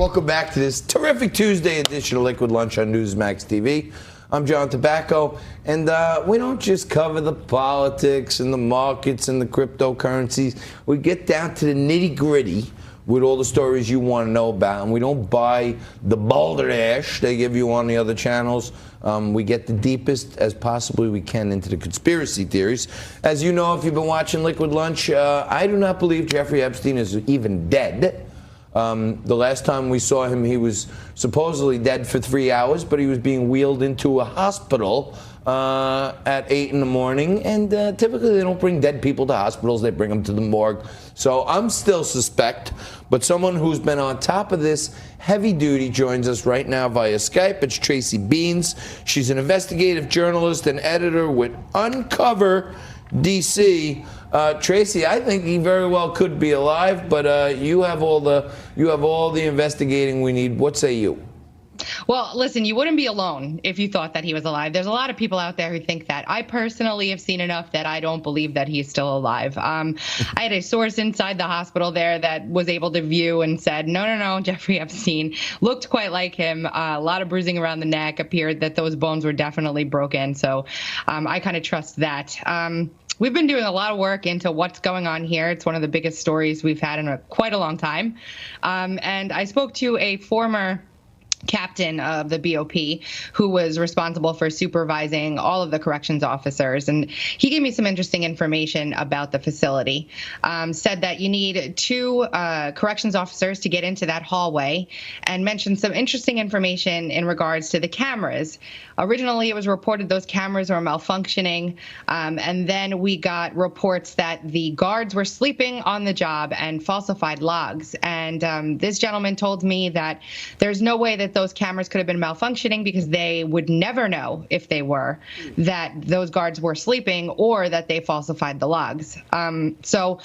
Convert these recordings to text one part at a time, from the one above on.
welcome back to this terrific Tuesday edition of Liquid Lunch on Newsmax TV. I'm John Tobacco, and we don't just cover the politics and the markets and the cryptocurrencies. We get down to the nitty-gritty with all the stories you want to know about, and we don't buy the balderdash they give you on the other channels. We get the deepest as possibly we can into the conspiracy theories. As you know, if you've been watching Liquid Lunch, I do not believe Jeffrey Epstein is even dead. The last time we saw him, he was supposedly dead for 3 hours, but he was being wheeled into a hospital at 8 in the morning. And typically they don't bring dead people to hospitals, they bring them to the morgue. So I'm still suspect, but someone who's been on top of this heavy duty joins us right now via Skype. It's Tracy Beanz. She's an investigative journalist and editor with Uncover DC. Tracy, I think he very well could be alive, but you have all the investigating we need. What say you? Well, listen, you wouldn't be alone if you thought that he was alive. There's a lot of people out there who think that. I personally have seen enough that I don't believe that he's still alive. I had a source inside the hospital there that was able to view and said, no, Jeffrey Epstein looked quite like him. A lot of bruising around the neck, appeared that those bones were definitely broken. So I kind of trust that. We've been doing a lot of work into what's going on here. It's one of the biggest stories we've had in quite a long time. And I spoke to a former captain of the BOP who was responsible for supervising all of the corrections officers. And he gave me some interesting information about the facility. Said that you need 2 corrections officers to get into that hallway, and mentioned some interesting information in regards to the cameras. Originally, it was reported those cameras were malfunctioning, and then we got reports that the guards were sleeping on the job and falsified logs. And this gentleman told me that there's no way that those cameras could have been malfunctioning because they would never know if they were, that those guards were sleeping or that they falsified the logs. So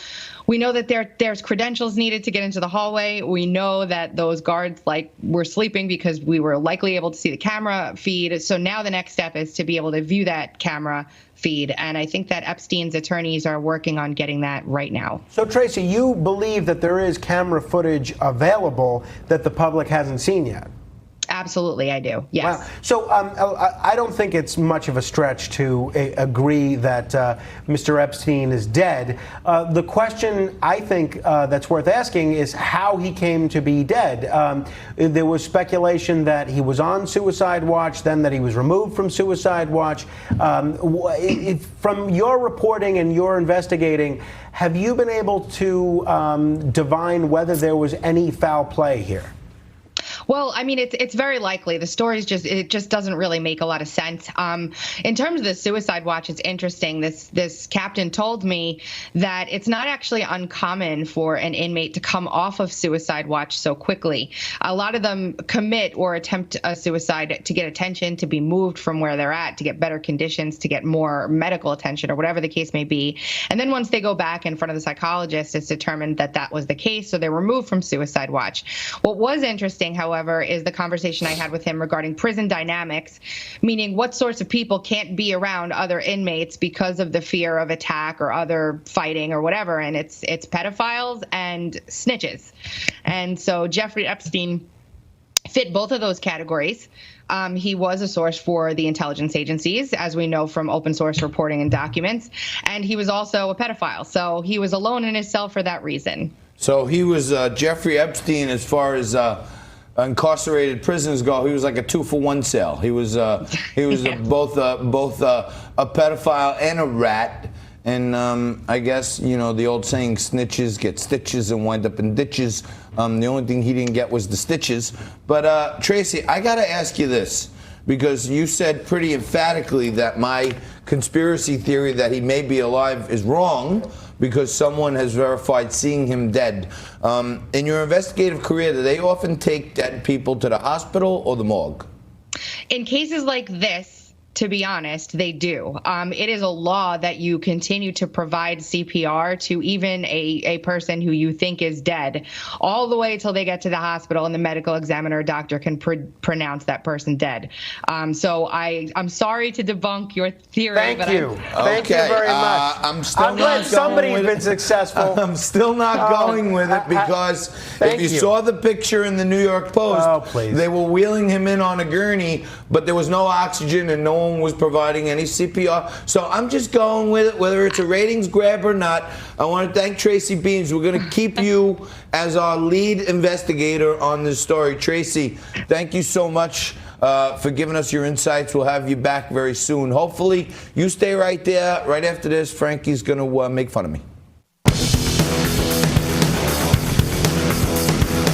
we know that there's credentials needed to get into the hallway. We know that those guards were sleeping because we were likely able to see the camera feed. So now the next step is to be able to view that camera feed. And I think that Epstein's attorneys are working on getting that right now. So, Tracy, you believe that there is camera footage available that the public hasn't seen yet? Absolutely, I do. Yes. Wow. So I don't think it's much of a stretch to agree that Mr. Epstein is dead. The question I think that's worth asking is how he came to be dead. There was speculation that he was on suicide watch, then that he was removed from suicide watch. From your reporting and your investigating, have you been able to divine whether there was any foul play here? Well, I mean, it's very likely. The story just doesn't really make a lot of sense. In terms of the suicide watch, it's interesting. This captain told me that it's not actually uncommon for an inmate to come off of suicide watch so quickly. A lot of them commit or attempt a suicide to get attention, to be moved from where they're at, to get better conditions, to get more medical attention, or whatever the case may be. And then once they go back in front of the psychologist, it's determined that that was the case, so they're removed from suicide watch. What was interesting, however, is the conversation I had with him regarding prison dynamics, meaning what sorts of people can't be around other inmates because of the fear of attack or other fighting or whatever. And it's pedophiles and snitches. And so Jeffrey Epstein fit both of those categories. He was a source for the intelligence agencies, as we know from open source reporting and documents. And he was also a pedophile. So he was alone in his cell for that reason. So he was Jeffrey Epstein, as far as incarcerated prisoners go, he was like a 2-for-1 cell. He was yeah. both a pedophile and a rat. And I guess, you know, the old saying, snitches get stitches and wind up in ditches. The only thing he didn't get was the stitches. But Tracy, I got to ask you this, because you said pretty emphatically that my conspiracy theory that he may be alive is wrong, because someone has verified seeing him dead. In your investigative career, do they often take dead people to the hospital or the morgue? In cases like this, To be honest, they do. It is a law that you continue to provide CPR to even a person who you think is dead, all the way till they get to the hospital and the medical examiner or doctor can pronounce that person dead. So I'm sorry to debunk your theory. Thank you. Thank you Okay, very much. I'm still I'm glad not somebody's going with been successful. I'm still not going with it because thank if you you. saw the picture in the New York Post, please. they were wheeling him in on a gurney, but there was no oxygen and no one was providing any CPR. So I'm just going with it, whether it's a ratings grab or not. I want to thank Tracy Beanz. We're going to keep you as our lead investigator on this story. Tracy, thank you so much for giving us your insights. We'll have you back very soon. Hopefully, you stay right there. Right after this, Frankie's going to make fun of me.